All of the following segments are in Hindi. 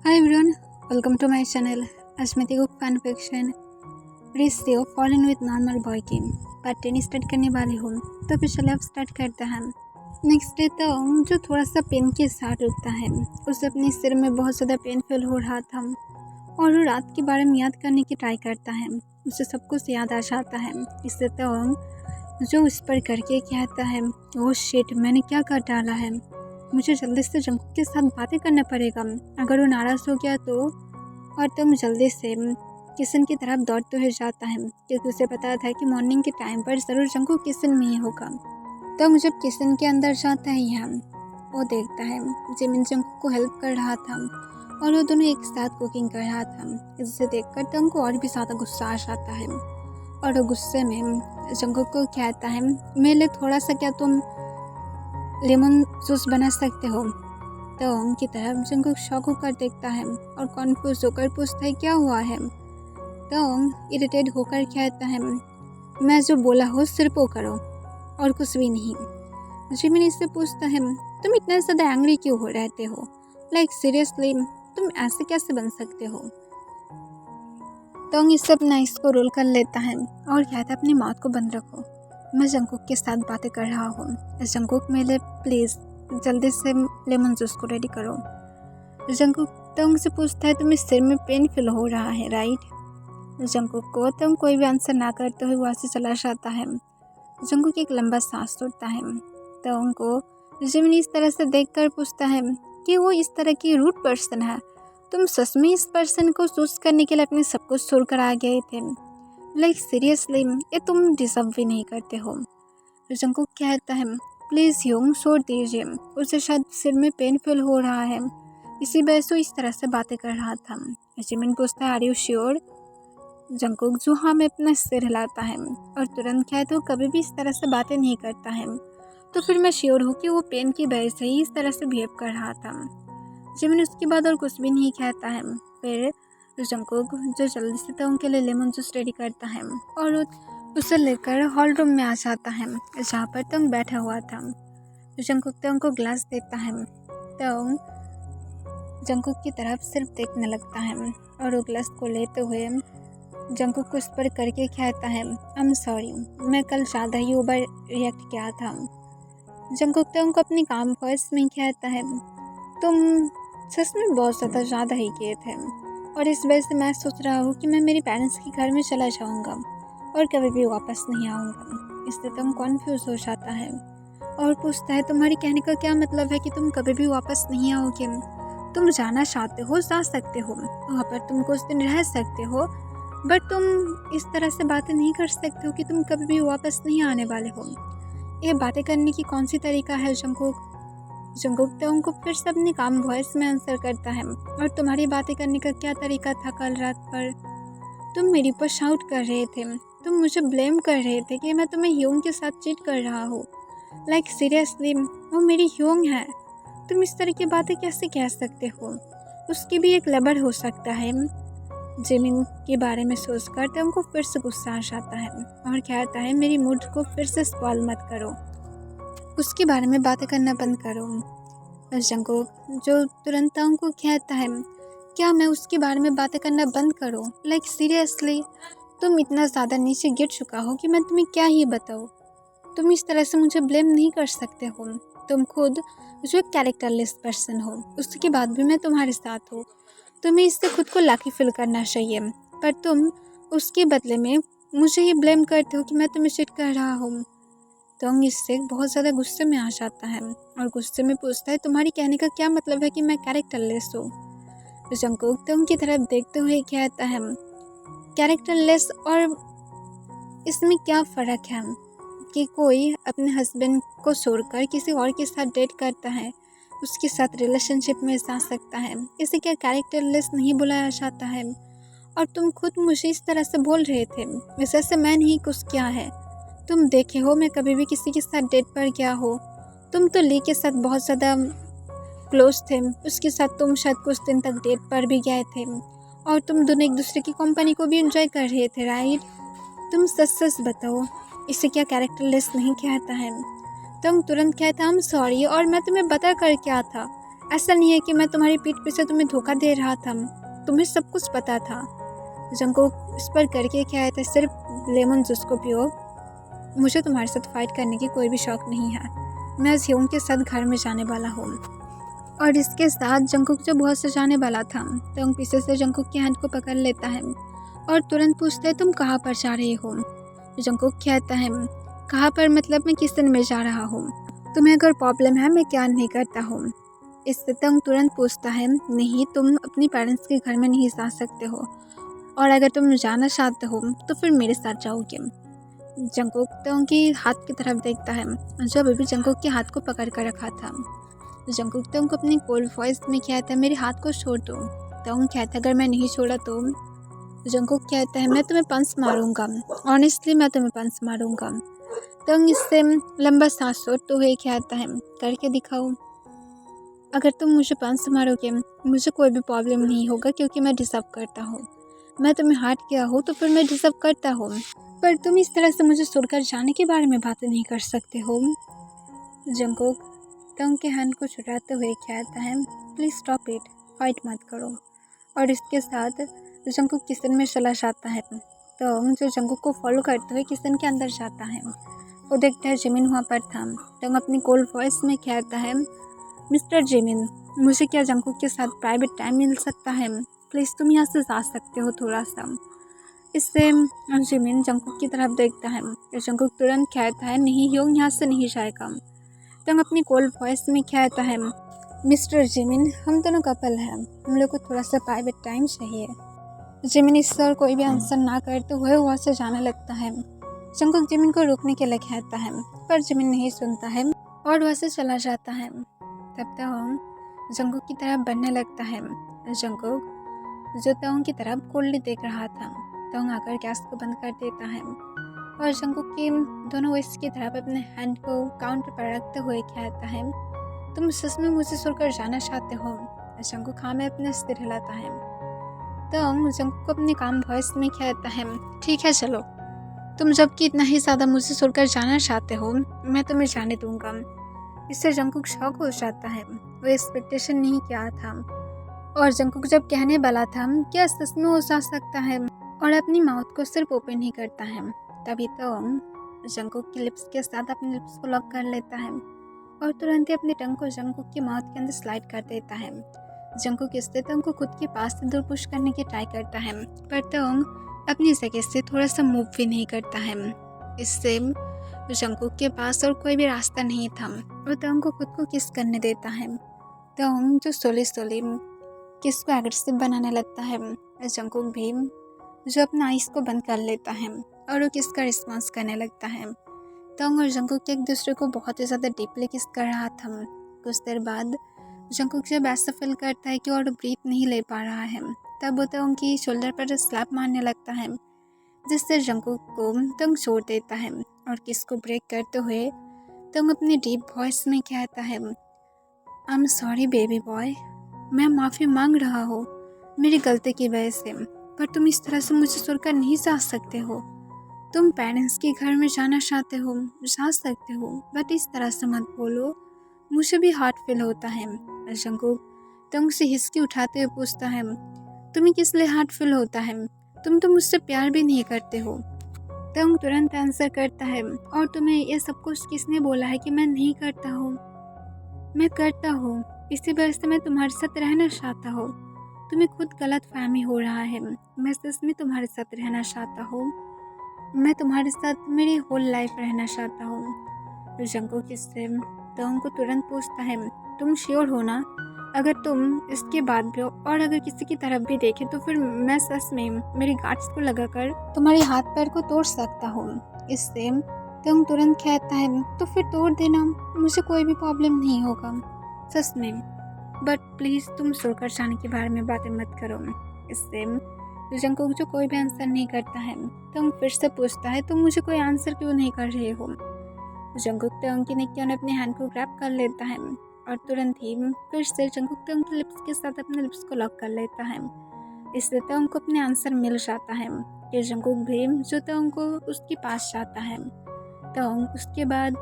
Hi everyone, welcome to my channel. आज मैं देखो fan fiction ratio fallen with normal boy की पार्ट 10 स्टार्ट करने वाली हूँ। तो फिर चलो अब स्टार्ट करते हैं। नेक्स्ट डे तो जो थोड़ा सा पेन के साथ उठता है, उसे अपने सिर में बहुत ज़्यादा पेन फील हो रहा था और वो रात के बारे में याद करने की ट्राई करता है। उसे सब कुछ याद आ जाता है। इससे तो जो उस पर करके कहता है, ओह शिट, मैंने क्या कर डाला है, मुझे जल्दी से जंकुक के साथ बातें करना पड़ेगा। अगर वो नाराज़ हो गया तो। और तुम जल्दी से किचन की तरफ दौड़ तो जाता है, क्योंकि उसे पता था कि मॉर्निंग के टाइम पर ज़रूर जंकुक किचन में ही होगा। तो जब किचन के अंदर जाता है यहाँ, वो देखता है जिमिन जंकुक को हेल्प कर रहा था और वो दोनों एक साथ कुकिंग कर रहा था। इसे देखकर तो उनको और भी ज़्यादा गुस्सा आ जाता है और वो गुस्से में जंकुक को कहता है, मेरे लिए थोड़ा सा क्या तुम लेमन जूस बना सकते हो। तो उनकी तरफ जंकुक शॉक होकर देखता है और कॉन्फ्यूज होकर पूछता है, क्या हुआ है। तो इरिटेट होकर कहता है, मैं जो बोला हो सिर्फ वो करो और कुछ भी नहीं। जिमिन इससे पूछता है, तुम इतना ज़्यादा एंग्री क्यों हो रहते हो, लाइक सीरियसली तुम ऐसे कैसे बन सकते हो। तो इस अपना इसको रोल कर लेता है और कहता है, अपनी माउथ को बंद रखो, मैं जंकुक के साथ बातें कर रहा हूँ। जंकुक मेरे प्लीज़ जल्दी से लेमन जूस को रेडी करो। जंकुक तंग से पूछता है, तुम्हें सिर में पेन फील हो रहा है राइट। जंकुक को तंग कोई भी आंसर ना करते हुए वहाँ से चला जाता है। जंकुक एक लंबा सांस छोड़ता है। तो उनको जिमिन इस तरह से देखकर पूछता है कि वो इस तरह की रूड पर्सन है, तुम सच में इस पर्सन को चूज करने के लिए अपने सब कुछ छोड़कर आ गए थे, लाइक सीरियसली ये तुम डिजर्व भी नहीं करते हो। जंकुक कहता है, प्लीज़ ह्यूंग छोड़ दीजिए, उसे शायद सिर में पेन फील हो रहा है, इसी वजह से इस तरह से बातें कर रहा था। जिमिन पूछता है, आर यू श्योर। जंकुक जो हाँ में अपना सिर हिलाता है और तुरंत कहता है, वो कभी भी इस तरह से बातें नहीं करता है, तो फिर मैं श्योर हूँ कि वो पेन की वजह से ही इस तरह से बिहेव कर रहा था। जिमिन उसके बाद और कुछ भी नहीं कहता है। फिर जंकुक जो जल्दी से तो उनके लिए लेमन जूस रेडी करता है और उसे लेकर हॉल रूम में आ जाता है जहाँ पर तंग बैठा हुआ था। जंकुक तंग को ग्लास देता है। तंग जंकुक की तरफ सिर्फ देखने लगता है और वो ग्लास को लेते हुए जंकुक को उस पर करके कहता है, आई एम सॉरी, मैं कल ज़्यादा ही ओवर रिएक्ट किया था। जंकुक तंग को अपनी काम वॉइस में कहता है, तुम सच में बहुत ज़्यादा ही किए थे और इस वजह से मैं सोच रहा हूँ कि मैं मेरे पेरेंट्स के घर में चला जाऊँगा और कभी भी वापस नहीं आऊँगा। इससे तुम कॉन्फ्यूज हो जाता है और पूछता है, तुम्हारी कहने का क्या मतलब है कि तुम कभी भी वापस नहीं आओगे। तुम जाना चाहते हो जा सकते हो, वहाँ पर तुम कुछ दिन रह सकते हो, बट तुम इस तरह से बातें नहीं कर सकते हो कि तुम कभी भी वापस नहीं आने वाले हो। ये बातें करने की कौन सी तरीका है जंकुक। जंकुक तो उनको फिर से अपनी काम वॉइस में आंसर करता है, और तुम्हारी बातें करने का क्या तरीका था कल रात पर, तुम मेरे ऊपर शाउट कर रहे थे, तुम मुझे ब्लेम कर रहे थे कि मैं तुम्हें ह्यूंग के साथ चीट कर रहा हूँ, लाइक सीरियसली वो मेरी ह्यूंग है, तुम इस तरह की बातें कैसे कह सकते हो, उसकी भी एक लवर हो सकता है। जिमिन के बारे में सोचकर तो उनको फिर से गुस्सा आ जाता है और कहता है, मेरी मूड को फिर से स्पॉइल मत करो, उसके बारे में बातें करना बंद करो। जंकुक जो तुरंत उनको कहता है, क्या मैं उसके बारे में बातें करना बंद करूं, लाइक सीरियसली तुम इतना ज़्यादा नीचे गिर चुका हो कि मैं तुम्हें क्या ही बताऊं, तुम इस तरह से मुझे ब्लेम नहीं कर सकते हो, तुम खुद जो एक कैरेक्टरलेस पर्सन हो, उसके बाद भी मैं तुम्हारे साथ हूँ, तुम्हें इससे खुद को लकी फील करना चाहिए, पर तुम उसके बदले में मुझे ये ब्लेम करते हो कि मैं तुम्हें चीट कर रहा हूँ। तोंग इससे बहुत ज़्यादा गुस्से में आ जाता है और गुस्से में पूछता है, तुम्हारी कहने का क्या मतलब है कि मैं कैरेक्टरलेस हूँ। जंकुक तोंग की तरफ देखते हुए कहता है, कैरेक्टरलेस और इसमें क्या फ़र्क है कि कोई अपने हस्बैंड को छोड़कर किसी और के साथ डेट करता है, उसके साथ रिलेशनशिप में जा सकता है, इसे क्या कैरेक्टरलेस नहीं बुलाया जाता है। और तुम खुद मुझे इस तरह से बोल रहे थे वैसे मैं नहीं कुछ किया है, तुम देखे हो मैं कभी भी किसी के साथ डेट पर गया हो, तुम तो ली के साथ बहुत ज़्यादा क्लोज थे, उसके साथ तुम शायद कुछ दिन तक डेट पर भी गए थे और तुम दोनों एक दूसरे की कंपनी को भी एंजॉय कर रहे थे राइट। तुम सच सच बताओ, इसे क्या कैरेक्टरलेस नहीं कहता है। तुम तुरंत कहता, हम सॉरी और मैं तुम्हें बता कर क्या था ऐसा नहीं है कि मैं तुम्हारी पीठ पीछे तुम्हें धोखा दे रहा था, तुम्हें सब कुछ पता था। जंगकुक इस पर करके क्या है, सिर्फ लेमन जूस को पियो, मुझे तुम्हारे साथ फाइट करने की कोई भी शौक नहीं है। मैं आज ह्योंग के साथ घर में जाने वाला हूँ। और इसके साथ जंगकुक जो बहुत से जाने वाला था, तो पीछे से जंगकुक की हैंड को पकड़ लेता है और तुरंत पूछता है तुम कहाँ पर जा रहे हो। जंगकुक कहता है कहाँ पर मतलब मैं किचन में जा रहा हूँ, तुम्हें अगर प्रॉब्लम है मैं क्या नहीं करता हूँ। इससे तंग तुरंत पूछता है नहीं, तुम अपनी पेरेंट्स के घर में नहीं जा सकते हो, और अगर तुम जाना चाहते हो तो फिर मेरे साथ जाओगे। जंगकुक तंग की हाथ की तरफ देखता है जो अभी जंगकुक के हाथ को पकड़ कर रखा था। जंगकुक तंग को अपनी कोल्ड वॉइस में कहता है मेरे हाथ को छोड़ दो। तंग कहता है अगर मैं नहीं छोड़ा तो। जंगकुक कहता है मैं तुम्हें पंच मारूंगा, ऑनेस्टली मैं तुम्हें पंच मारूंगा। तंग इससे लंबा सांस छोड़ते हुए कहता है करके दिखाओ। अगर तुम मुझे पंच मारोगे मुझे कोई भी प्रॉब्लम नहीं होगा, क्योंकि मैं डिजर्व करता हूँ। मैं तुम्हें हार्ट किया हूँ तो फिर मैं डिजर्व करता हूँ, पर तुम इस तरह से मुझे छोड़कर जाने के बारे में बातें नहीं कर सकते हो। जंगकुक तंग के हैंड को छुड़ाते हुए कहता है प्लीज़ स्टॉप इट, फाइट मत करो। और इसके साथ जंगकुक किचन में चला जाता है। तंग जो जंगकुक को फॉलो करते हुए किचन के अंदर जाता है, वो देखता है जिमिन वहाँ पर था। तंग अपनी कोल्ड वॉइस में कहता है मिस्टर जिमिन, मुझे क्या जंगकुक के साथ प्राइवेट टाइम मिल सकता है, प्लीज़ तुम यहाँ से जा सकते हो थोड़ा सा। इससे जिमिन जंगकुक की तरफ देखता है। जंगकुक तुरंत कहता है नहीं ह्योंग यहाँ से नहीं जाएगा। तंग अपनी कोल्ड वॉइस में कहता है मिस्टर जिमिन, हम दोनों कपल हैं, हम लोग को थोड़ा सा प्राइवेट टाइम चाहिए। जिमिन इस पर कोई भी आंसर ना करते हुए वहाँ से जाने लगता है। जंगकुक जिमिन को रोकने के लिए कहता है, पर जिमिन नहीं सुनता है और वहाँ से चला जाता है। तब तक जंगकुक की तरफ बढ़ने लगता है। जंगकुक जो तंग की तरफ कोल्डली देख रहा था, तंग आकर गैस को बंद कर देता है और जंगकुक की दोनों वेस्ट की तरफ अपने हैंड को काउंटर पर रखते हुए कहता है तुम सच में मुझे छोड़कर जाना चाहते हो। जंगकुक हाँ में अपने सिर हिलाता है। तंग जंगकुक को अपने काम वॉइस में कहता है ठीक है चलो, तुम जबकि इतना ही ज़्यादा मुझे छोड़कर जाना चाहते हो मैं तुम्हें जाने दूंगा। इससे जंगकुक शॉक हो जाता है, वो एक्सपेक्टेशन नहीं किया था। और जंगकुक जब कहने वाला था क्या सच में हो जा सकता है, और अपनी माउथ को सिर्फ ओपन ही करता है, तभी तो जंगकुक की लिप्स के साथ अपने लिप्स को लॉक कर लेता है और तुरंत ही अपनी टंग को जंगकुक की माउथ के अंदर स्लाइड कर देता है। जंगकुक इससे तंग को खुद के पास से दूर पुश करने की ट्राई करता है, पर तंग अपनी जगह से थोड़ा सा मूव भी नहीं करता है। इससे जंगकुक के पास और कोई भी रास्ता नहीं था, वो तंग को खुद को किस करने देता है। तंग जो सोली किस को एग्रेसिव बनाने लगता है। जंगकुक भी जो अपना आइस को बंद कर लेता है और वो किस का रिस्पॉन्स करने लगता है। तंग और जंगकुक एक दूसरे को बहुत ही ज़्यादा डीपली किस कर रहा था। कुछ देर बाद जंगकुक जब ऐसा फील करता है कि और ब्रीथ नहीं ले पा रहा है, तब वो तंग की शोल्डर पर स्लैप मारने लगता है, जिससे जंगकुक को तंग छोड़ देता है और किस को ब्रेक करते हुए तंग अपनी डीप वॉइस में कहता है I am sorry baby boy, मैं माफ़ी मांग रहा हूँ मेरी गलती की वजह से, पर तुम इस तरह से मुझे छोड़कर नहीं जा सकते हो। तुम पेरेंट्स के घर में जाना चाहते हो, जा सकते हो, बट इस तरह से मत बोलो, मुझे भी हार्ट फील होता है। जंगकुक तंग से हिचकी उठाते हुए पूछता है तुम्हें किस लिए हार्ट फील होता है, तुम तो मुझसे प्यार भी नहीं करते हो। तंग तुरंत आंसर करता है और तुम्हें ये सब कुछ किसने बोला है कि मैं नहीं करता हूँ, मैं करता हूँ, इसी वजह से मैं तुम्हारे साथ रहना चाहता हूँ। तुम्हें खुद गलत फहमी हो रहा है, मैं सच में तुम्हारे साथ रहना चाहता हूँ, मैं तुम्हारे साथ मेरी होल लाइफ रहना चाहता हूँ। जंगकुक इससे तंग को तुरंत पूछता है तुम श्योर हो ना, अगर तुम इसके बाद भी और अगर किसी की तरफ भी देखे तो फिर मैं सच में मेरी गार्ड्स को लगाकर तुम्हारे हाथ पैर को तोड़ सकता हूँ। इससे तंग तुरंत कहता है तो फिर तोड़ देना, मुझे कोई भी प्रॉब्लम नहीं होगा सच में, बट प्लीज़ तुम सोकर जाने के बारे में बातें मत करो। इससे जंगकुक जो कोई भी आंसर नहीं करता है, तंग फिर से पूछता है तुम मुझे कोई आंसर क्यों नहीं कर रहे हो। जंगकुक तंग की नेक ने अपने हैंड को ग्रैब कर लेता है और तुरंत ही फिर से जंगकुक तंग की लिप्स के साथ अपने लिप्स को लॉक कर लेता है। इससे तंग को अपने आंसर मिल जाता है कि जंगकुक भी जो तंग को उसके पास जाता है। तंग उसके बाद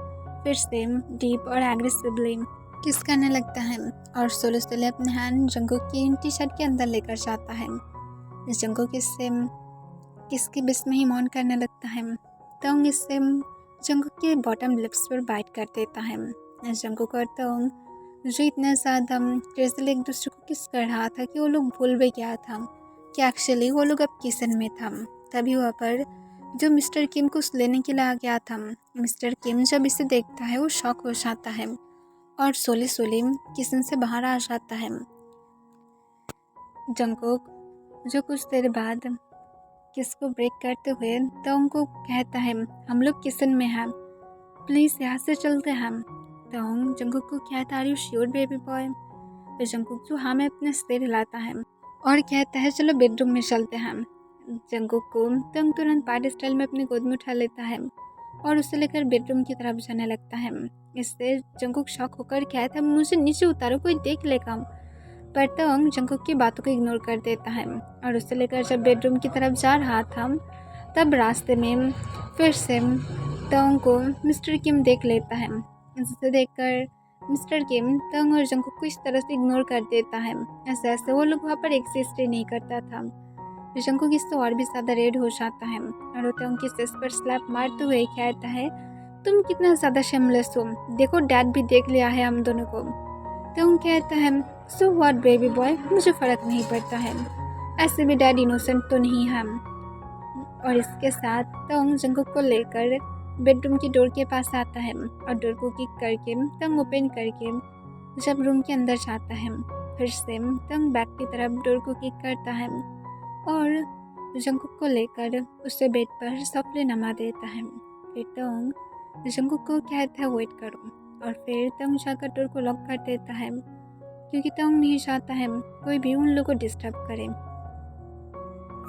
फिर से डीप और एग्रेसिवली किस करने लगता है और सोलो सोलो अपने हैंड जंगकुक की टी शर्ट के अंदर लेकर जाता है। जंगकुक इससे किसकी बिस्म ही मौन करने लगता है। तोंग इससे जंगकुक के बॉटम लिप्स पर बाइट कर देता है। जंगकुक और तोंग जो इतना ज़्यादा क्रेज़िली एक दूसरे को किस कर रहा था कि वो लोग भूल भी गया था कि एक्चुअली वो लोग अब किचन में था। तभी वहाँ पर जो मिस्टर किम को लेने के लिए आ गया था, मिस्टर किम जब इसे देखता है वो शॉक हो जाता है और सोले सोले किचन से बाहर आ जाता है। जंगकुक जो कुछ देर बाद किस को ब्रेक करते हुए तोंग को कहता है, हम लोग किचन में हैं, प्लीज़ यहाँ से चलते हैं। तोंग जंगकुक को कहता है, are you sure baby boy? तो जंगकुक जो हाँ में अपने सिर हिलाता है और कहता है चलो बेडरूम में चलते हैं। जंगकुक को तोंग तुरंत पार्टी स्टाइल में अपनी गोद में उठा लेता है और उसे लेकर बेडरूम की तरफ जाने लगता है। इससे जंगकुक शॉक होकर कहता है, मुझे नीचे उतारो, कोई देख लेगा। पर तोंग जंगकुक की बातों को इग्नोर कर देता है और उसे लेकर जब बेडरूम की तरफ जा रहा था तब रास्ते में फिर से तोंग को मिस्टर किम देख लेता है। जिसे देखकर मिस्टर किम तोंग और जंगकुक को इस तरह से इग्नोर कर देता है, ऐसे वो लोग वहाँ पर एग्जिस्ट ही नहीं करता था। जंगकुक इससे और भी ज़्यादा रेड हो जाता है और वो तोंग के चेस्ट पर स्लैप मारते हुए कहता है, तुम कितना ज़्यादा शेमलेस हो, देखो डैड भी देख लिया है हम दोनों को। तोंग कहता है, सो व्हाट बेबी बॉय, मुझे फ़र्क नहीं पड़ता है, ऐसे भी डैड इनोसेंट तो नहीं है। और इसके साथ तोंग जंगकुक को लेकर बेडरूम की डोर के पास आता है और डोर को किक करके तोंग ओपन करके जब रूम के अंदर जाता है फिर से तोंग बैक की तरफ डोर को किक करता है और जंगकुक को लेकर उसे बेड पर सॉफ्टली नमा देता है। फिर तोंग जंगकुक को कहता है वेट करो और फिर तोंग जाकर डोर को लॉक कर देता है क्योंकि तोंग नहीं चाहता है कोई भी उन लोगों को डिस्टर्ब करे।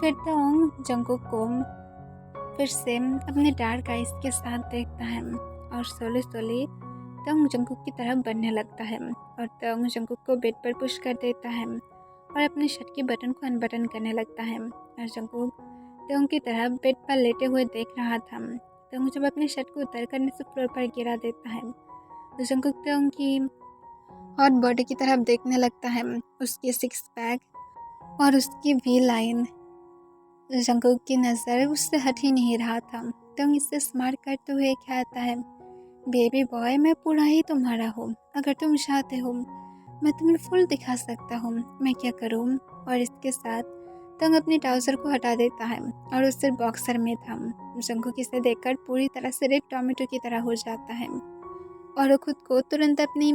फिर तोंग जंगकुक को फिर से अपने डार्क आइज के साथ देखता है और सोले सोले तोंग जंगकुक की तरफ बढ़ने लगता है और तोंग जंगकुक को बेड पर पुश कर देता है और अपने शर्ट के बटन को अनबटन करने लगता है। और जंगकुक तोंग की तरफ बेड पर लेटे हुए देख रहा था। तोंग जब अपने शर्ट को उतर करने से फ्लोर पर गिरा देता है तो जंगकुक तोंग की हॉट बॉडी की तरफ देखने लगता है, उसकी सिक्स पैक और उसकी वी लाइन। जंगकुक की नज़र उससे हट ही नहीं रहा था। तोंग इससे स्मार्ट करते हुए कहता है, बेबी बॉय मैं पूरा ही तुम्हारा हूँ, अगर तुम चाहते हो मैं तुम्हें फुल दिखा सकता हूँ, मैं क्या करूँ। और इसके साथ तोंग अपने ट्राउज़र को हटा देता है और उस सिर्फ बॉक्सर में था। जंगकुक इसे देखकर पूरी तरह से रेड टोमेटो की तरह हो जाता है और वो खुद को तुरंत अपनी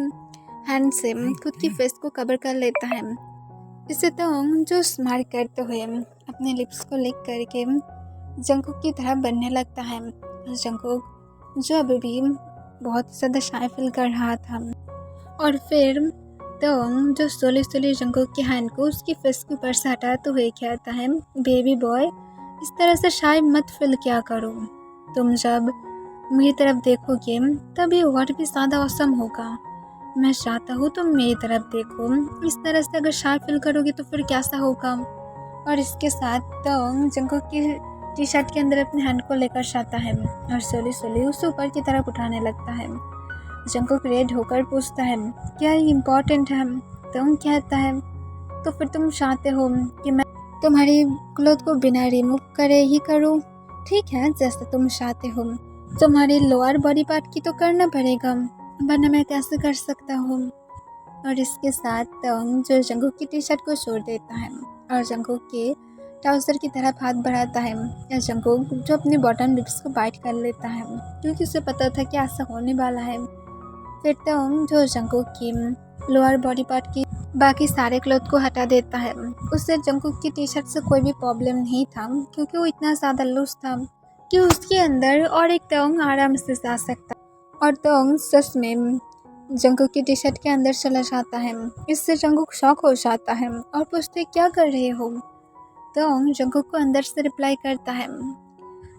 हैंड से खुद की फेस को कवर कर लेता है। इसे तोंग जो स्मार्ट करते हुए अपने लिप्स को लिक करके जंगकुक की तरफ बनने लगता है। जंगकुक जो अभी भी बहुत ज़्यादा शाय फील कर रहा था और फिर तोंग जो सोले सोले जंगकुक की हैंड को उसकी फेस के ऊपर से हटाते हुए कहता है, बेबी बॉय इस तरह से शाय मत फील क्या करो, तुम जब मेरी तरफ देखोगे तभी और भी ज़्यादा औसम होगा। मैं चाहता हूँ तुम मेरी तरफ देखो, इस तरह से अगर शाय फील करोगे तो फिर कैसा होगा। और इसके साथ तोंग जंगकुक की टी शर्ट के अंदर अपने हैंड को लेकर जाता है और सोली सोली उसे ऊपर की तरफ उठाने लगता है। जंगकुक रेड होकर पूछता है, क्या ये इम्पोर्टेंट है? तोंग कहता है, तो फिर तुम चाहते हो कि मैं तुम्हारी क्लोथ को बिना रिमूव करे ही करूँ? ठीक है, जैसा तुम चाहते हो। तुम्हारी लोअर बॉडी पार्ट की तो करना पड़ेगा, वरना मैं कैसे कर सकता हूँ। और इसके साथ तोंग जो जंगकुक की टी शर्ट को छोड़ देता है और जंगकुक के ट्राउज़र की तरफ हाथ बढ़ाता है। या जंगकुक जो अपने बॉटम लिप्स को बाइट कर लेता है क्योंकि उसे पता था कि ऐसा होने वाला है। फिर तोंग जो जंगकुक की लोअर बॉडी पार्ट की बाकी सारे क्लोथ को हटा देता है। उससे जंगकुक की टी शर्ट से कोई भी प्रॉब्लम नहीं था क्योंकि वो इतना ज़्यादा लूज था कि उसके अंदर और एक तोंग आराम से जा सकता। और तोंग सच में जंगकुक की टी शर्ट के अंदर चला जाता है। इससे जंगकुक शॉक हो जाता है और पूछते, क्या कर रहे हो? तोंग जंगकुक को अंदर से रिप्लाई करता है,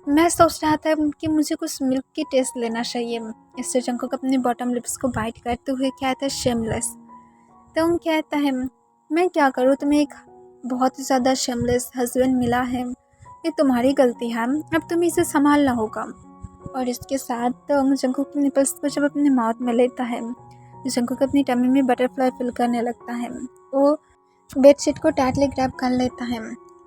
मैं सोच रहा था कि मुझे कुछ मिल्क की टेस्ट लेना चाहिए। इससे जंगकुक अपने बॉटम लिप्स को बाइट करते हुए कहता है, शेमलेस। तोंग कहता है, मैं क्या करूँ, तुम्हें एक बहुत ही ज़्यादा शेमलेस हस्बैंड मिला है, ये तुम्हारी गलती है, अब तुम्हें इसे संभालना होगा। और इसके साथ तोंग जंगकुक के निपल्स को जब अपने माउथ में लेता है जंकुक अपनी टमी में बटरफ्लाई फील करने लगता है। वो बेडशीट को टाइटली ग्रैब कर लेता है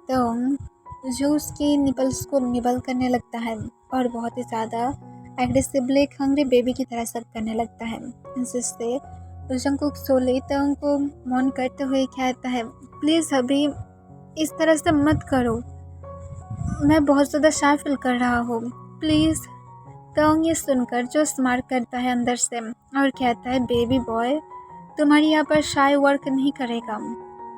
तो जो उसकी निपल्स को निबल करने लगता है और बहुत ही ज़्यादा एग्रेसिवली एक हंग्री बेबी की तरह सब करने लगता है, जिससे जंकुक सोली तो उनको मौन करते हुए कहता है, प्लीज़ अभी इस तरह से मत करो, मैं बहुत ज़्यादा शाय फील कर रहा हूँ, प्लीज़। तो ये सुनकर जो स्मार्ट करता है अंदर से और कहता है, बेबी बॉय तुम्हारी यहाँ पर शाय वर्क नहीं करेगा।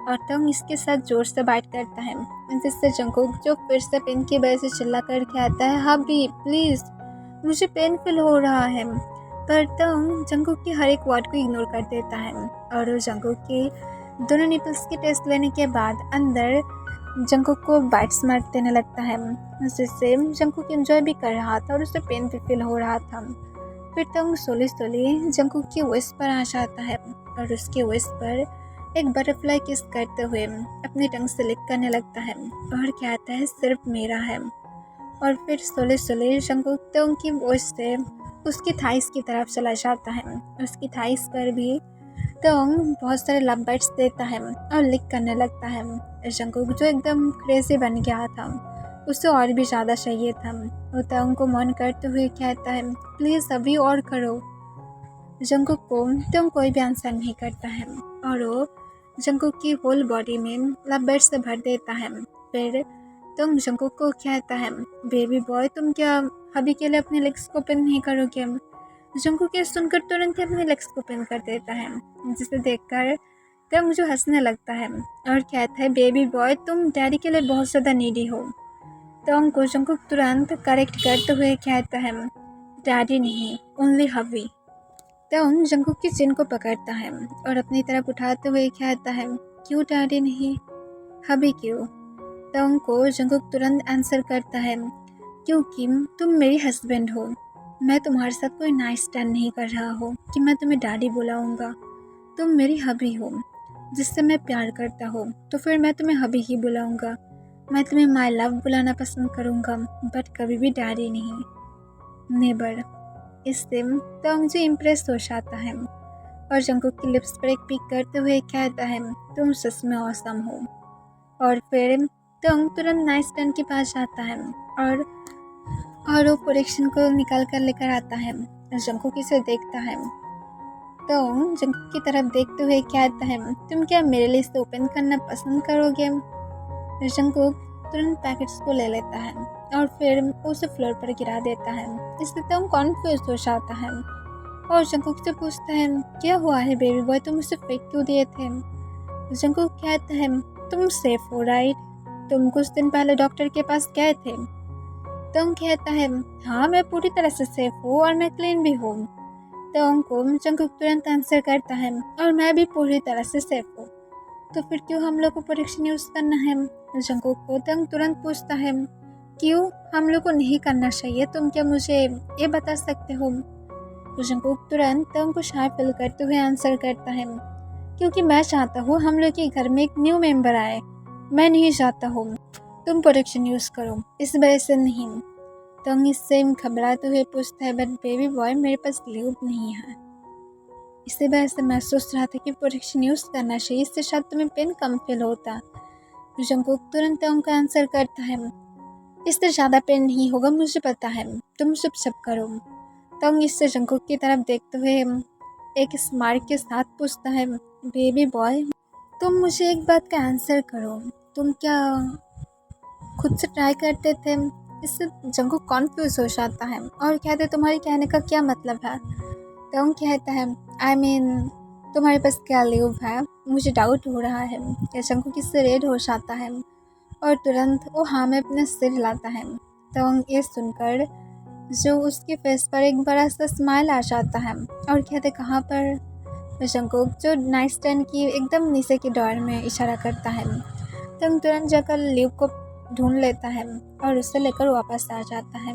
और तंग इसके साथ जोर से बाइट करता है, जिससे जंकुक जो फिर से पेन की वजह से चिल्ला कर कहता है, हबी प्लीज़ मुझे पेन फील हो रहा है। पर तंग जंकुक की हर एक वर्ड को इग्नोर कर देता है और जंकुक की दोनों निपल्स की टेस्ट लेने के बाद अंदर जंकुक को बाइट्स मार देने लगता है, जिससे जंकुक एंजॉय भी कर रहा था और उसे पेन भी फील हो रहा था। फिर तंग सोली सोली जंकुक की वेस्ट पर आ जाता है और उसके वेस्ट पर एक बटरफ्लाई किस करते हुए अपनी टंग से लिक करने लगता है और कहता है, सिर्फ मेरा है। और फिर सोले सोले जंकुक तंग की वेस्ट से उसकी थाइस की तरफ चला जाता है। उसकी थाइस पर भी तंग बहुत सारे लव बाइट्स देता है और लिक करने लगता है। जंकुक जो एकदम क्रेजी बन गया था, उसे और भी ज़्यादा चाहिए था। वो तंग को मौन करते हुए कहता है, प्लीज़ अभी और करो। जंकुक को तंग कोई भी आंसर नहीं करता है और वो जंकुक की होल बॉडी में लव बाइट्स से भर देता है। फिर तुम जंकुक को कहता है, बेबी बॉय तुम क्या हबी के लिए अपने लेग्स को ओपन नहीं करोगे। जंकुक ये सुनकर तुरंत ही अपने लेग्स को ओपन कर देता है, जिसे देखकर तंग जो हंसने लगता है और कहता है, बेबी बॉय तुम डैडी के लिए बहुत ज़्यादा नीडी हो। तंग को जंकुक तुरंत करेक्ट करते हुए कहता है, डैडी नहीं, ओनली हबी। तंग जंकुक की चिन को पकड़ता है और अपनी तरफ उठाते हुए कहता है, क्यों डैडी नहीं, हबी क्यों। तंग को जंकुक तुरंत आंसर करता है, क्योंकि तुम मेरी हस्बैंड हो, मैं तुम्हारे साथ कोई नाइस स्टैंड नहीं कर रहा हूँ कि मैं तुम्हें डैडी बुलाऊंगा। तुम मेरी हबी हो जिससे मैं प्यार करता हूँ, तो फिर मैं तुम्हें हबी ही बुलाऊंगा। मैं तुम्हें माई लव बुलाना पसंद करूँगा, बट कभी भी डैडी नहीं, नेबर। इससे तंग जो इम्प्रेस हो जाता है और जंकुक की लिप्स पर एक पिक करते हुए कहता है, तुम सच में औसम हो। और फिर तंग तुरंत नाइस स्टैंड के पास जाता है और वो प्रोडक्शन को निकाल कर लेकर आता है। जंकुक इसे देखता है तो जंकुक की तरफ देखते हुए कहता है, तुम क्या मेरे लिए इसे ओपन करना पसंद करोगे। जंकुक तुरंत पैकेट्स को ले लेता है और फिर उसे फ्लोर पर गिरा देता है। इससे तंग कॉन्फ्यूज हो जाता है और जंकुक से पूछता है, क्या हुआ है बेबी बॉय, तुम उसे फेंक क्यों दिए थे। जंकुक कहता है, तुम सेफ हो राइट, तुम कुछ दिन पहले डॉक्टर के पास गए थे। तंग कहता है, हाँ मैं पूरी तरह से सेफ हूँ और मैं क्लीन भी हूँ। तंग को जंकुक तुरंत आंसर करता है, और मैं भी पूरी तरह से सेफ हूँ, तो फिर क्यों हम लोग को प्रोटेक्शन यूज़ करना है। जंकुक को तंग तुरंत पूछता है, क्यों हम लोग को नहीं करना चाहिए, तुम क्या मुझे ये बता सकते हो। जंकुक तुरंत तंग को शाय फील करते हुए आंसर करता है, क्योंकि मैं चाहता हूँ हम लोग के घर में एक न्यू मेंबर आए, मैं नहीं चाहता हूँ तुम प्रोटेक्शन यूज़ करो, इस वजह से नहीं। तंग इससे घबराते हुए पूछता है, बट बेबी बॉय मेरे पास ल्यूब नहीं है, इसी वजह से मैं सोच रहा था कि प्रोटेक्शन यूज़ करना चाहिए, इससे शायद तुम्हें पेन कम फील होता। जंकुक तुरंत तंग का आंसर करता है, इससे ज़्यादा पेन नहीं होगा, मुझे पता है, तुम चुप करो। तंग इससे जंकुक की तरफ देखते हुए एक स्मार्ट के साथ पूछता है, बेबी बॉय तुम मुझे एक बात का आंसर करो, तुम क्या खुद से ट्राई करते थे। इससे जंकुक कॉन्फ्यूज हो जाता है और कहते, तुम्हारे कहने का क्या मतलब है। तंग कहता है, आई मीन तुम्हारे पास क्या ल्यूब है, मुझे डाउट हो रहा है। या जंकुक इससे रेड हो जाता है और तुरंत वो हाँ में अपना सिर हिलाता है। तंग ये सुनकर जो उसके फेस पर एक बड़ा सा स्माइल आ जाता है और कहते, कहाँ पर। जंकुक जो नाइट स्टैंड की एकदम नीचे की डोर में इशारा करता है। तंग तुरंत जाकर ल्यूब को ढूंढ लेता है और उसे लेकर वापस आ जाता है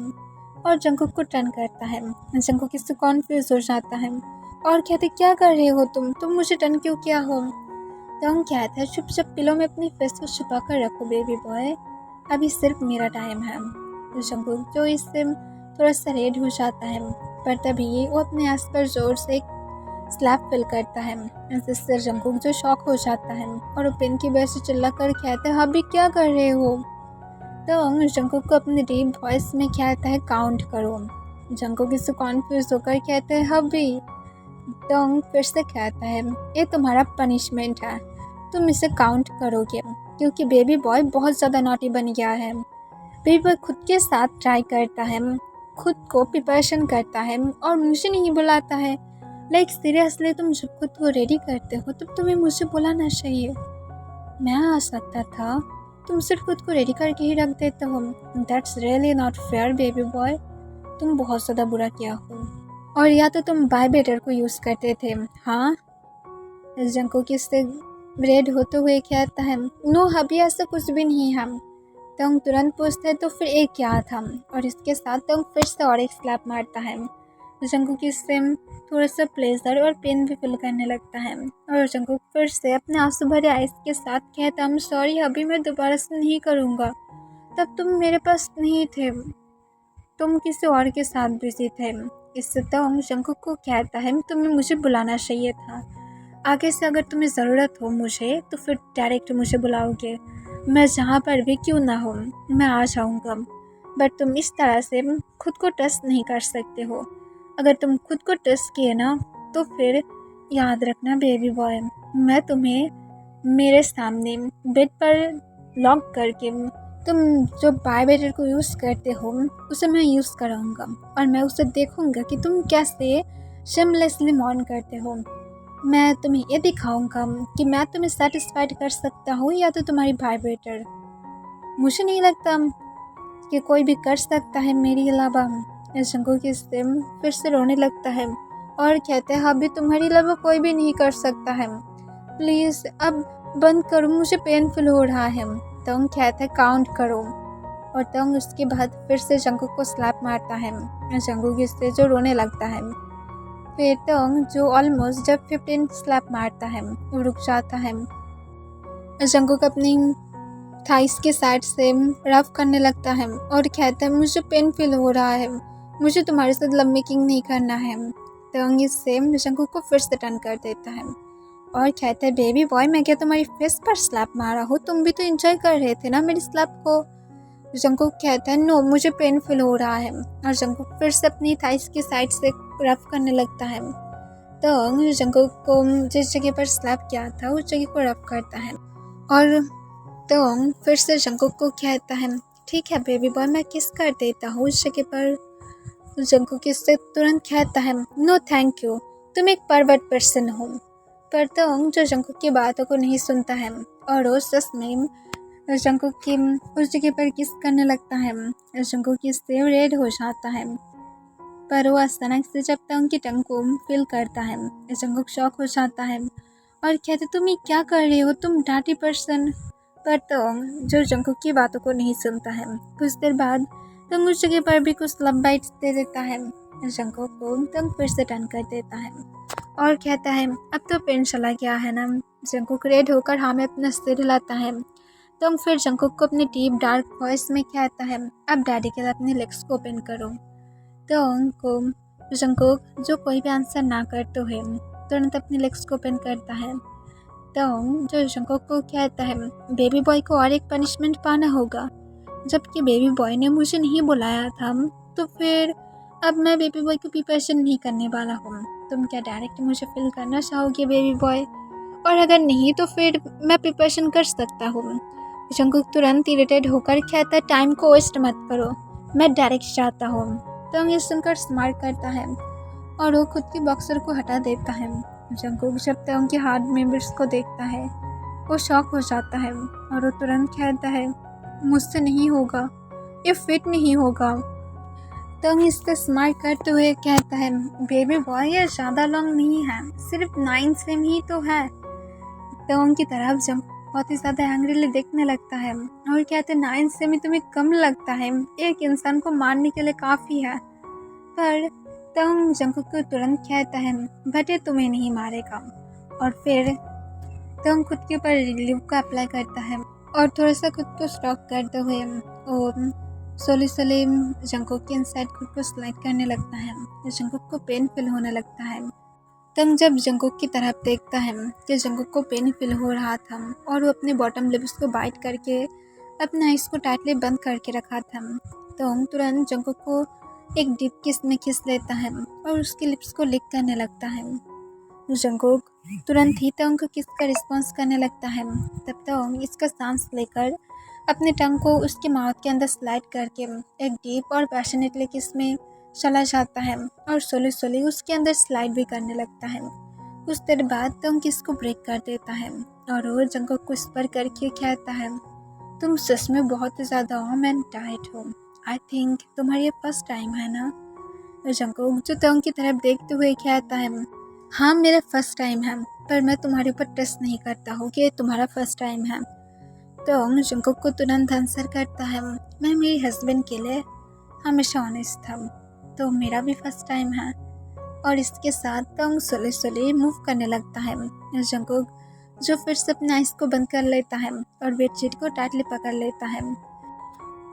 और जंकुक को टर्न करता है। जंकुक इससे कॉन्फ्यूज हो जाता है और कहते, क्या कर रहे हो तुम मुझे टर्न क्यों किया हो। तंग कहता है, चुपचाप पिलो में अपनी फेस को छुपा कर रखो बेबी बॉय, अभी सिर्फ मेरा टाइम है। जंकुक जो इससे थोड़ा सा रेड हो जाता है, पर तभी वो अपने आस पर जोर से एक स्लैप फील करता है। जिससे जंकुक जो शॉक हो जाता है और वो पेन की वजह से चिल्ला कर कहता है अभी क्या कर रहे हो। तो जंकुक को अपने डीप वॉइस में कहता है काउंट करो। जंकुक इससे कॉन्फ्यूज होकर कहते हैं हबी। तो फिर से कहता है ये तुम्हारा पनिशमेंट है, तुम इसे काउंट करोगे क्योंकि बेबी बॉय बहुत ज़्यादा नॉटी बन गया है। बेबी बॉय खुद के साथ ट्राई करता है, खुद को प्रिपरेशन करता है और मुझे नहीं बुलाता है। लाइक सीरियसली तुम जब खुद को रेडी करते हो तब तुम्हें मुझे बुलाना चाहिए। मैं आ सकता था, तुम सिर्फ खुद को रेडी करके ही रख देते हो। That's really not fair baby boy, तुम बहुत ज़्यादा बुरा किया हो। और या तो तुम वाइब्रेटर को यूज़ करते थे। हाँ, जंकुक इससे रेड होते हुए कहता है नो अभी ऐसा कुछ भी नहीं है। तंग तुरंत पूछता है तो फिर एक क्या था, और इसके साथ तंग फिर से और एक स्लैप मारता है। जंकुक इससे थोड़ा सा प्लेजर और पेन भी फील करने लगता है और जंकुक फिर से अपने आंसू भरे आइस के साथ कहता है सॉरी अभी मैं दोबारा से नहीं करूँगा, तब तुम मेरे पास नहीं थे, तुम किसी और के साथ बिजी थे। इससे तंग जंकुक को कहता है तुम्हें मुझे बुलाना चाहिए था, आगे से अगर तुम्हें ज़रूरत हो मुझे तो फिर डायरेक्ट मुझे बुलाओगे, मैं जहाँ पर भी क्यों ना हो मैं आ जाऊँगा। बट तुम इस तरह से खुद को ट्रस्ट नहीं कर सकते हो। अगर तुम खुद को ट्रस्ट किए ना तो फिर याद रखना बेबी बॉय, मैं तुम्हें मेरे सामने बेड पर लॉक करके तुम जो वाइब्रेटर को यूज़ करते हो उसे मैं यूज़ कराऊँगा और मैं उसे देखूँगा कि तुम कैसे शेमलेसली मॉर्न करते हो। मैं तुम्हें ये दिखाऊंगा कि मैं तुम्हें सेटिस्फाइड कर सकता हूँ या तो तुम्हारी वाइब्रेटर। मुझे नहीं लगता कि कोई भी कर सकता है मेरे अलावा। जंकुक की सिम फिर से रोने लगता है और कहते हैं अभी तुम्हारे अलावा कोई भी नहीं कर सकता है, प्लीज़ अब बंद करो, मुझे पेन फील हो रहा है। तंग कहता है काउंट करो और तंग उसके बाद फिर से जंकुक को स्लैप मारता है। जंकुक इससे जो रोने लगता है। फिर तंग जो ऑलमोस्ट जब 15 स्लैप मारता है वो रुक जाता है। जंकुक अपनी थाइस के साइड से रफ करने लगता है और कहता है मुझे पेन फील हो रहा है, मुझे तुम्हारे साथ लव मेकिंग नहीं करना है। तंग इससे जंकुक को फिर से टर्न कर देता है और कहता है बेबी बॉय मैं क्या तुम्हारी फेस पर स्लैप मारा हूँ, तुम भी तो एंजॉय कर रहे थे ना मेरी स्लैप को। जंकुक कहता है नो मुझे पेन फील हो रहा है और जंकुक फिर से अपनी थाइस की साइड से रफ करने लगता है। तो जंकुक को जिस जगह पर स्लैप किया था उस जगह को रफ करता है और तो फिर से जंकुक को कहता है ठीक है बेबी बॉय मैं किस कर देता हूँ उस जगह पर। जंकुक इससे तुरंत कहता है नो थैंक यू, तुम एक परवर्ट पर्सन हो। पर तो जो जंकुक की बातों को नहीं सुनता है और वो सच में जंकुक की उस जगह पर किस करने लगता है। जंकुक इससे रेड हो जाता है पर वो अचानक से जब तक उनकी टंग को फील करता है जंकुक शॉक हो जाता है और कहते तुम ये क्या कर रहे हो, तुम डांटी पर्सन। पर तो जो जंकुक की बातों को नहीं सुनता है। कुछ देर बाद तंग उस जगह पर भी कुछ लव बाइट्स दे देता है। जंकुक को तंग फिर से टर्न कर देता है और कहता है अब तो पेन चला गया है ना। जंकुक रेड होकर हाँ में अपना सिर हिलाता है। तंग फिर जंकुक को अपने डीप डार्क वॉइस में कहता है अब डैडी के लिए अपने लेग्स को ओपन करो। तो को जंकुक जो कोई भी आंसर ना करते हुए तुरंत अपने लेग्स को ओपन करता है। तो जो जंकुक को कहता है बेबी बॉय को और एक पनिशमेंट पाना होगा, जबकि बेबी बॉय ने मुझे नहीं बुलाया था, तो फिर अब मैं बेबी बॉय को प्रिपरेशन नहीं करने वाला हूँ। तुम क्या डायरेक्ट मुझे फिल करना चाहोगे बेबी बॉय, और अगर नहीं तो फिर मैं प्रिपरेशन कर सकता हूँ। जंकुक तुरंत इरिटेट होकर कहता है टाइम को वेस्ट मत करो, मैं डायरेक्ट चाहता हूँ। तो ये सुनकर स्मार्ट करता है और वो खुद की बॉक्सर को हटा देता है। जंकुक जब तक उनके हार्ड मेंबर्स को देखता है वो शॉक हो जाता है और वो तुरंत कहता है मुझसे नहीं होगा, ये फिट नहीं होगा। तो इससे स्माइल करते हुए कहता है बेबी बॉय ये ज़्यादा लॉन्ग नहीं है, सिर्फ 9 सेम ही तो है। तो उनकी तरफ जब बहुत ही ज़्यादा एंग्रीली देखने लगता है और कहते हैं 9 सेम ही तुम्हें कम लगता है, एक इंसान को मारने के लिए काफ़ी है। पर तंग जंकुक को तुरंत कहता है बट ये तुम्हें नहीं मारेगा, और फिर तंग खुद के ऊपर रिलीव का अप्लाई करता है और थोड़ा सा खुद को स्टॉक करते हुए वो सोली जंकुक के इनसाइड खुद को स्लाइड करने लगता है। जंकुक को पेन फील होने लगता है तंग जब जंगकुक की तरफ देखता है कि जंगकुक को पेन फील हो रहा था और वो अपने बॉटम लिप्स को बाइट करके अपने आइस को टाइटली बंद करके रखा था, तो तुरंत जंगकुक को एक डीप किस में किस लेता है और उसके लिप्स को लिक करने लगता है। जंगकुक तुरंत ही तंग को किस का रिस्पॉन्स करने लगता है। तब तंग इसका सांस लेकर अपने टंग को उसके माउथ के अंदर स्लाइड करके एक डीप और पैशनेटली किस में चला जाता है और सोली सोली उसके अंदर स्लाइड भी करने लगता है। कुछ देर बाद तंग किस को ब्रेक कर देता है और वो जंगकुक को स्पर करके कहता है, तुम सच में बहुत ही ज़्यादा वार्म एंड टाइट हो। आई थिंक तुम्हारी ये फर्स्ट टाइम है ना। जंगकुक जो तंग की तरफ देखते हुए कहता है, हाँ मेरा फर्स्ट टाइम है, पर मैं तुम्हारे ऊपर ट्रस्ट नहीं करता हूँ कि तुम्हारा फर्स्ट टाइम है। तो जंगकुक को तुरंत आंसर करता है, मैं मेरे हस्बैंड के लिए हमेशा ऑनेस्ट था, तो मेरा भी फर्स्ट टाइम है। और इसके साथ तंग स्लोली स्लोली मूव करने लगता है। जंगकुक जो फिर से अपने आइस को बंद कर लेता है और बेडशीट को टाइटली पकड़ लेता है।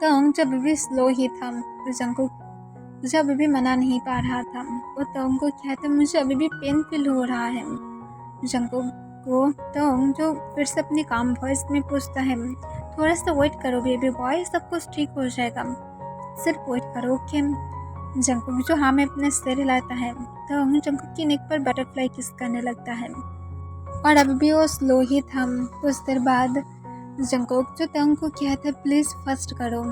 तंग जब भी स्लो ही था, जंगकुक जब भी मना नहीं पा रहा था, वो तंग को कहते, मुझे अभी भी पेन फील हो रहा है। जंगकुक को तंग जो फिर से अपनी काम वॉइस में पूछता है, थोड़ा सा वेट करो बेबी बॉय, सब कुछ ठीक हो जाएगा, सिर्फ वेट करो ओके। जंगकुक जो हाँ में अपने सिर हिलाता है, तंग जंगकुक की नेक पर बटरफ्लाई किस करने लगता है और अब भी वो स्लो ही था। कुछ देर बाद जंगकुक जो तंग को कहता है, प्लीज़ फर्स्ट करो।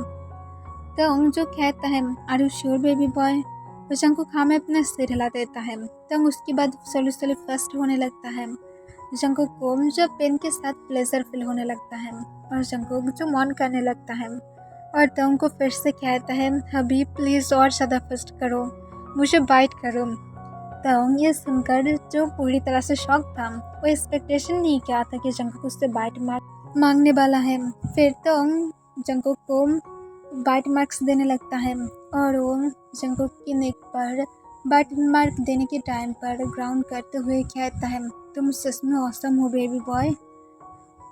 तंग जो कहता है, are you sure baby boy. तो जंगकुक हाँ में अपना सिर हिला देता है। तंग उसके बाद स्लोली स्लोली फर्स्ट होने लगता है। जंगकुक को जो पेन के साथ प्लेजर फील होने लगता है और जंगकुक जो मौन करने लगता है और तंग को फिर से कहता है, अभी प्लीज़ और ज़्यादा फर्स्ट करो, मुझे बाइट करो। तंग ये सुनकर जो पूरी तरह से शॉक था, वो एक्सपेक्टेशन नहीं किया था कि जंगकुक उससे बाइट मांगने वाला है। फिर तंग जंगकुक को बाइट मार्क्स देने लगता है और वो जंगकुक की नेक पर बाइट मार्क देने के टाइम पर ग्राउंड करते हुए कहता है, तुम सच में ऑसम हो बेबी बॉय,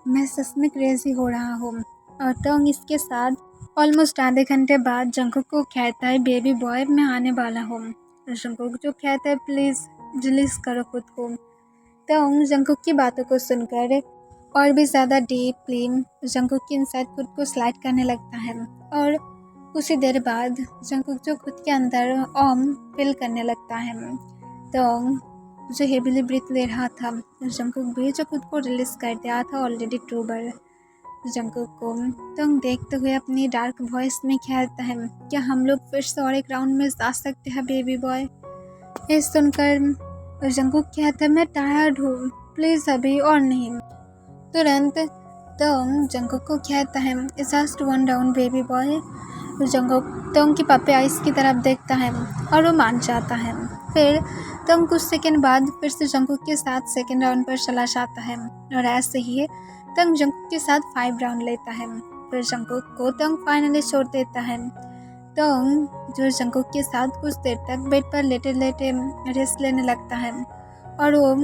मैं सच में क्रेजी हो रहा हूँ। और तंग इसके साथ ऑलमोस्ट आधे घंटे बाद जंगकुक को कहता है, बेबी बॉय मैं आने वाला हूँ। जंगकुक जो कहता है, प्लीज़ रिलीज करो खुद को। तंग जंगकुक की बातों को सुनकर और भी ज़्यादा डीपली जंगकुक के इनसाइड खुद को स्लाइड करने लगता है और उसी देर बाद जंगकुक जो खुद के अंदर ओम फील करने लगता है। तंग जो हेवीली ब्रीथ ले रहा था, जंगकुक भी जो खुद को रिलीज कर दिया था ऑलरेडी 2 बार। जंगकुक को तंग देखते हुए अपनी डार्क वॉइस में कहता है, क्या हम लोग फिर से और एक राउंड में जा सकते हैं बेबी बॉय। ये सुनकर जंगकुक कहता है, मैं टायर्ड हूँ, प्लीज़ अभी और नहीं। तुरंत तंग जंगकुक को कहता है, it's just 1 round baby boy. Jungkook तंग की पप्पी आइस की तरफ देखता है और वो मान जाता है। फिर तंग कुछ सेकंड बाद फिर से जंगकुक के साथ सेकंड राउंड पर चला जाता है और ऐसे ही तंग जंगकुक के साथ 5 राउंड लेता है। फिर जंगकुक को तंग फाइनली छोड़ देता है। तंग जो जंगकुक के साथ कुछ देर तक बेड पर लेटे लेटे रेस्ट लेने लगता है और वो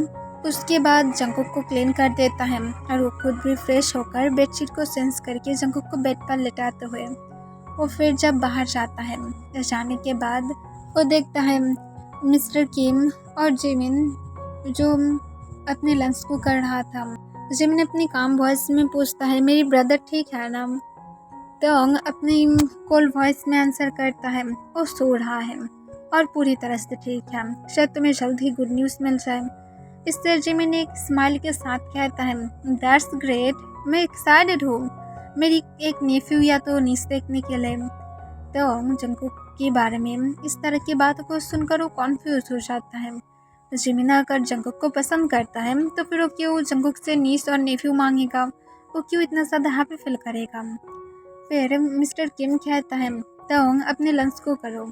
उसके बाद जंगकुक को क्लीन कर देता है और वो खुद भी फ्रेश होकर बेडशीट को चेंज करके जंगकुक को बेड पर लेटाते हुए वो फिर जब बाहर जाता है, तो जाने के बाद वो देखता है मिस्टर किम और जिमिन जो अपने लंच को कर रहा था। जिमिन अपनी काम वॉइस में पूछता है, मेरी ब्रदर ठीक है ना। तंग अपनी कोल्ड वॉइस में आंसर करता है, वो सो रहा है और पूरी तरह से ठीक है, शायद तुम्हें जल्द ही गुड न्यूज़ मिल जाए। इससे जिमिन एक स्माइल के साथ कहता है, दैट्स ग्रेट, मैं एक्साइटेड हूँ मेरी एक नेफ्यू या तो नीस देखने के लिए। तो जंगकुक के बारे में इस तरह की बातों को सुनकर वो कॉन्फ्यूज हो जाता है। जिमिन अगर जंगकुक को पसंद करता है तो फिर वो क्यों जंगकुक से नीस और नेफ्यू मांगेगा, वो क्यों इतना ज़्यादा हैप्पी फील करेगा। फिर मिस्टर किम कहता है, तो अपने लंच को करो।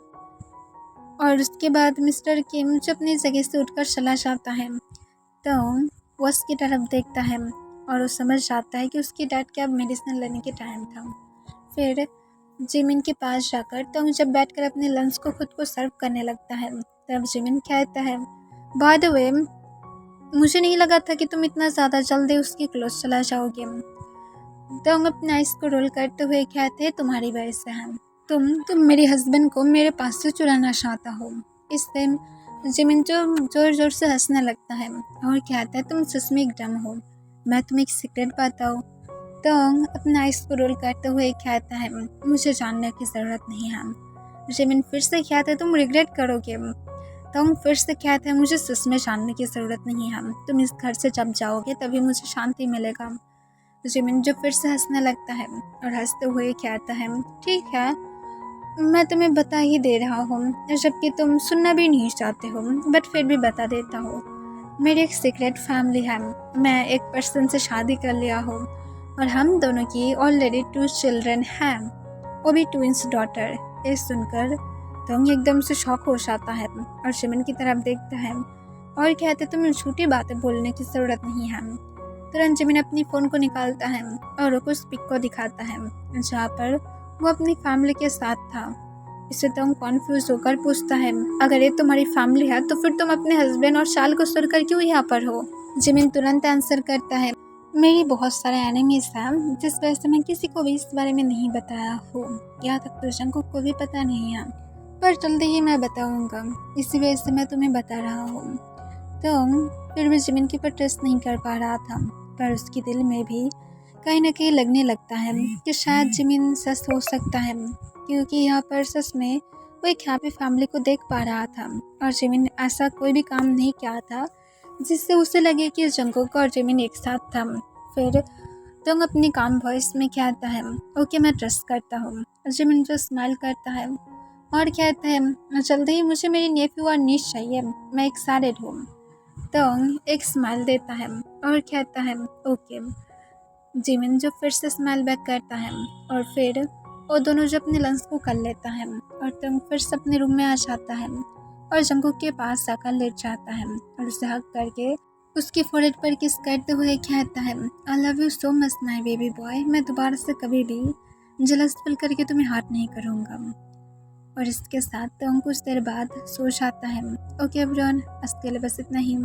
और उसके बाद मिस्टर किम जो अपनी जगह से उठकर चला जाता है, तो वो उसकी तरफ देखता है और वो समझ जाता है कि उसकी डैड के अब मेडिसिन लेने के टाइम था। फिर जिमिन के पास जाकर तो जब बैठकर अपने लंच को खुद को सर्व करने लगता है, तब जिमिन कहता है, बाय द वे मुझे नहीं लगा था कि तुम इतना ज़्यादा जल्दी उसके क्लोज चला जाओगे। तो अपने आइस को रोल करते हुए कहते हैं, तुम्हारी वजह से है, तुम मेरे हस्बैंड को मेरे पास से चुराना चाहता हो, इससे जिमिन जो ज़ोर ज़ोर से हंसने लगता है और कहता है तुम सच में एकदम हो, मैं तुम्हें एक सीक्रेट बताऊँ। तोंग अपना आइस को रोल करते हुए कहता है मुझे जानने की ज़रूरत नहीं है। जिमिन फिर से कहता है तुम रिग्रेट करोगे। तोंग फिर से कहता है मुझे सच में जानने की ज़रूरत नहीं है, तुम इस घर से जब जाओगे तभी मुझे शांति मिलेगा। जिमिन जो फिर से हंसने लगता है और हंसते हुए कहता है ठीक है, मैं तुम्हें बता ही दे रहा हूँ, जबकि तुम सुनना भी नहीं चाहते हो, बट फिर भी बता देता हूँ। मेरी एक सीक्रेट फैमिली है, मैं एक पर्सन से शादी कर लिया हूँ और हम दोनों की ऑलरेडी 2 चिल्ड्रन हैं, वो भी ट्विंस डॉटर। ये सुनकर तोंग एकदम से शॉक हो जाता है और जिमिन की तरफ देखता है और कहते तुम्हें झूठी बातें बोलने की ज़रूरत नहीं है। तुरंत जिमिन अपनी फ़ोन को निकालता है और उस पिक को दिखाता है जहाँ पर वो अपनी फैमिली के साथ था। इससे तोंग कॉन्फ्यूज होकर पूछता है अगर ये तुम्हारी फैमिली है तो फिर तुम अपने हस्बैंड और शाल को छोड़कर क्यों यहाँ पर हो। जिमिन तुरंत आंसर करता है मेरी बहुत सारे एनिमीज हैं, जिस वजह से मैं किसी को भी इस बारे में नहीं बताया हूँ, यहाँ तक तो जंगकुक को भी पता नहीं है, पर जल्दी ही मैं बताऊँगा, इसी वजह से मैं तुम्हें बता रहा हूँ। तोंग फिर भी जिमिन के ऊपर ट्रस्ट नहीं कर पा रहा था, पर उसके दिल में भी कहीं ना कहीं लगने लगता है कि शायद जिमिन सच हो सकता है, क्योंकि यहाँ पर सच में वो एक हैप्पी फैमिली को देख पा रहा था और जिमिन ऐसा कोई भी काम नहीं किया था जिससे उसे लगे कि जंगकुक और जिमिन एक साथ था। फिर तोंग अपनी काम वॉइस में कहता है ओके मैं ट्रस्ट करता हूँ। जिमिन जो स्माइल करता है और कहता है जल्दी ही मुझे मेरी नेफ्यू और नीस चाहिए, मैं एक्साइटेड हूँ। तोंग एक स्माइल देता है और कहता है ओके। जिमिन जो फिर से स्माइल बैक करता है और फिर वो दोनों जो अपने लंच को कर लेता है और तोंग फिर से अपने रूम में आ जाता है और जंगकुक के पास जाकर लेट जाता है और उसे हग करके उसकी फोrehead पर किस करते हुए कहता है I love you so much my baby boy, मैं दोबारा से कभी भी जलस फील करके तुम्हें हार्ट नहीं करूँगा। और इसके साथ तोंग कुछ देर बाद सो जाता है। ओके एवरीवन, आज के लिए बस इतना ही।